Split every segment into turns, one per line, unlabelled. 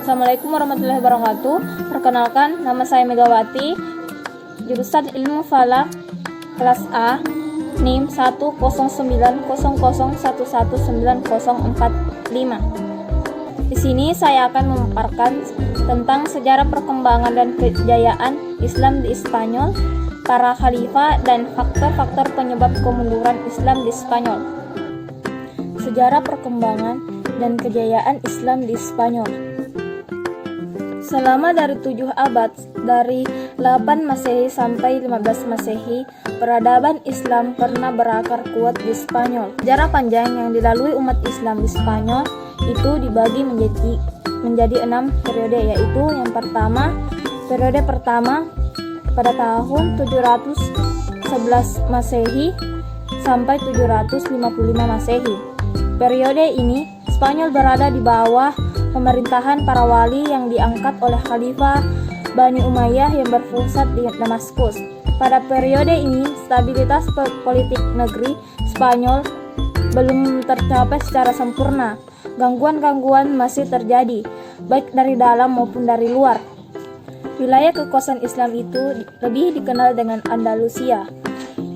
Assalamualaikum warahmatullahi wabarakatuh. Perkenalkan, nama saya Megawati, jurusan Ilmu Falak kelas A, NIM 10900111945. Di sini saya akan memaparkan tentang sejarah perkembangan dan kejayaan Islam di Spanyol, para khalifah, dan faktor-faktor penyebab kemunduran Islam di Spanyol. Sejarah perkembangan dan kejayaan Islam di Spanyol. Selama dari 7 abad, dari 8 Masehi sampai 15 Masehi, peradaban Islam pernah berakar kuat di Spanyol. Sejarah panjang yang dilalui umat Islam di Spanyol itu dibagi menjadi 6 periode, yaitu yang pertama, periode pertama pada tahun 711 Masehi sampai 755 Masehi. Periode ini Spanyol berada di bawah pemerintahan para wali yang diangkat oleh Khalifah Bani Umayyah yang berpusat di Damaskus. Pada periode ini, stabilitas politik negeri Spanyol belum tercapai secara sempurna. Gangguan-gangguan masih terjadi, baik dari dalam maupun dari luar. Wilayah kekuasaan Islam itu lebih dikenal dengan Andalusia.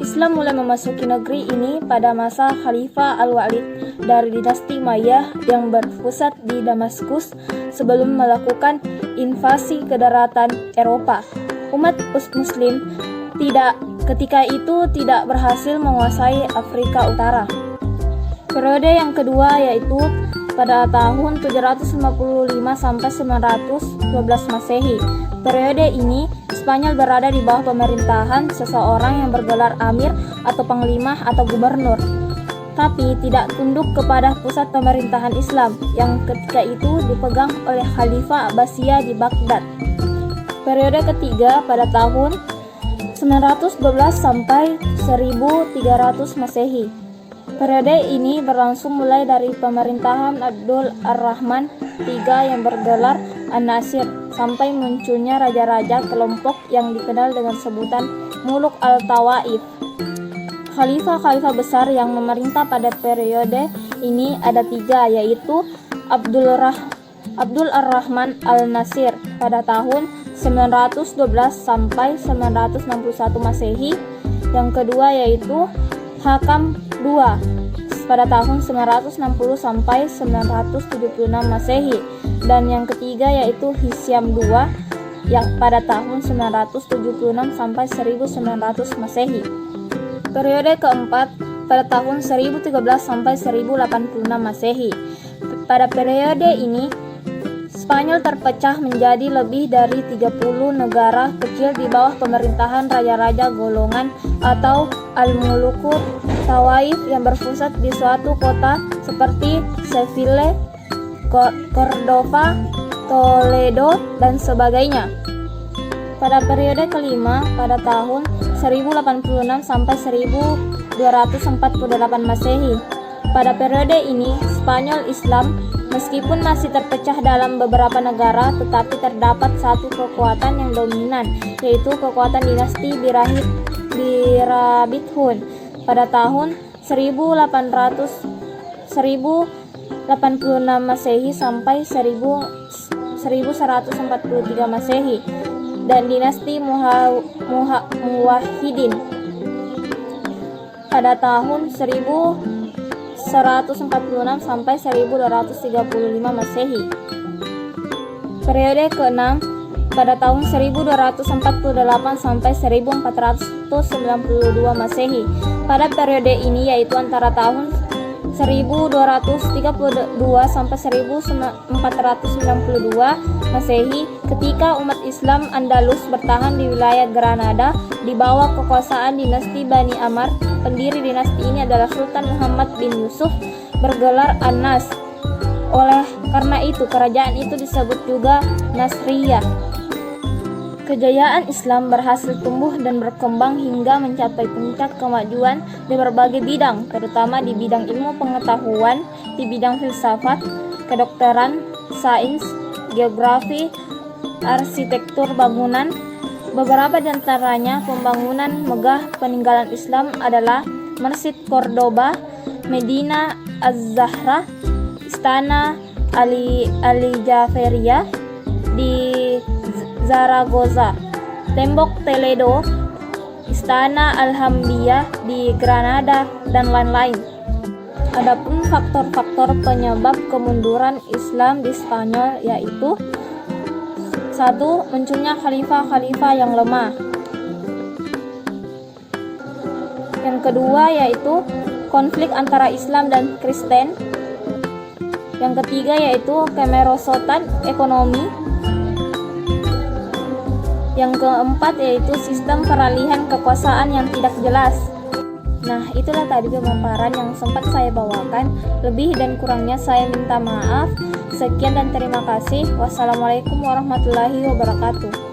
Islam mulai memasuki negeri ini pada masa Khalifah Al-Walid dari dinasti Umayyah yang berpusat di Damaskus sebelum melakukan invasi ke daratan Eropa. Umat Muslim ketika itu tidak berhasil menguasai Afrika Utara. Periode yang kedua yaitu pada tahun 755 sampai 912 Masehi. Periode ini Spanyol berada di bawah pemerintahan seseorang yang bergelar amir atau panglima atau gubernur, tapi tidak tunduk kepada pusat pemerintahan Islam yang ketika itu dipegang oleh Khalifah Abbasiyah di Baghdad. Periode ketiga pada tahun 912 sampai 1300 Masehi. Periode ini berlangsung mulai dari pemerintahan Abdul Ar-Rahman III yang bergelar An-Nasir sampai munculnya raja-raja kelompok yang dikenal dengan sebutan Muluk Al-Tawaif. Khalifah-khalifah besar yang memerintah pada periode ini ada 3, yaitu Abdul Ar-Rahman Al-Nasir pada tahun 912 sampai 961 Masehi. Yang kedua yaitu Hakam II pada tahun 960 sampai 976 Masehi, dan yang ketiga yaitu Hisyam II yang pada tahun 976 sampai 1900 Masehi. Periode keempat pada tahun 1013 sampai 1086 Masehi. Pada periode ini Spanyol terpecah menjadi lebih dari 30 negara kecil di bawah pemerintahan raja-raja golongan atau Al-Muluku Tawaif yang berpusat di suatu kota seperti Seville, Cordova, Toledo, dan sebagainya. Pada periode kelima pada tahun 1086 sampai 1248 Masehi. Pada periode ini Spanyol Islam meskipun masih terpecah dalam beberapa negara, tetapi terdapat satu kekuatan yang dominan, yaitu kekuatan dinasti Birabithun pada tahun 1186 Masehi sampai 1143 Masehi, dan dinasti Muwahhidin pada tahun 1146 sampai 1235 Masehi. Periode ke-6 pada tahun 1248 sampai 1492 Masehi. Pada periode ini yaitu antara tahun 1232 sampai 1492 Masehi, ketika umat Islam Andalus bertahan di wilayah Granada di bawah kekuasaan dinasti Bani Amar. Pendiri dinasti ini adalah Sultan Muhammad bin Yusuf bergelar An-Nas. Oleh karena itu kerajaan itu disebut juga Nasriyah. Kejayaan Islam berhasil tumbuh dan berkembang hingga mencapai puncak kemajuan di berbagai bidang, terutama di bidang ilmu pengetahuan, di bidang filsafat, kedokteran, sains, geografi, arsitektur bangunan. Beberapa di antaranya pembangunan megah peninggalan Islam adalah Masjid Cordoba, Medina Az-Zahra, Istana Ali Jaferia di Zaragoza, tembok Toledo, Istana Alhambia di Granada, dan lain-lain. Adapun faktor-faktor penyebab kemunduran Islam di Spanyol yaitu: 1. Munculnya khalifah-khalifah yang lemah. Yang kedua yaitu konflik antara Islam dan Kristen. Yang ketiga yaitu kemerosotan ekonomi. Yang keempat yaitu sistem peralihan kekuasaan yang tidak jelas. Nah, itulah tadi pemaparan yang sempat saya bawakan. Lebih dan kurangnya saya minta maaf. Sekian dan terima kasih. Wassalamualaikum warahmatullahi wabarakatuh.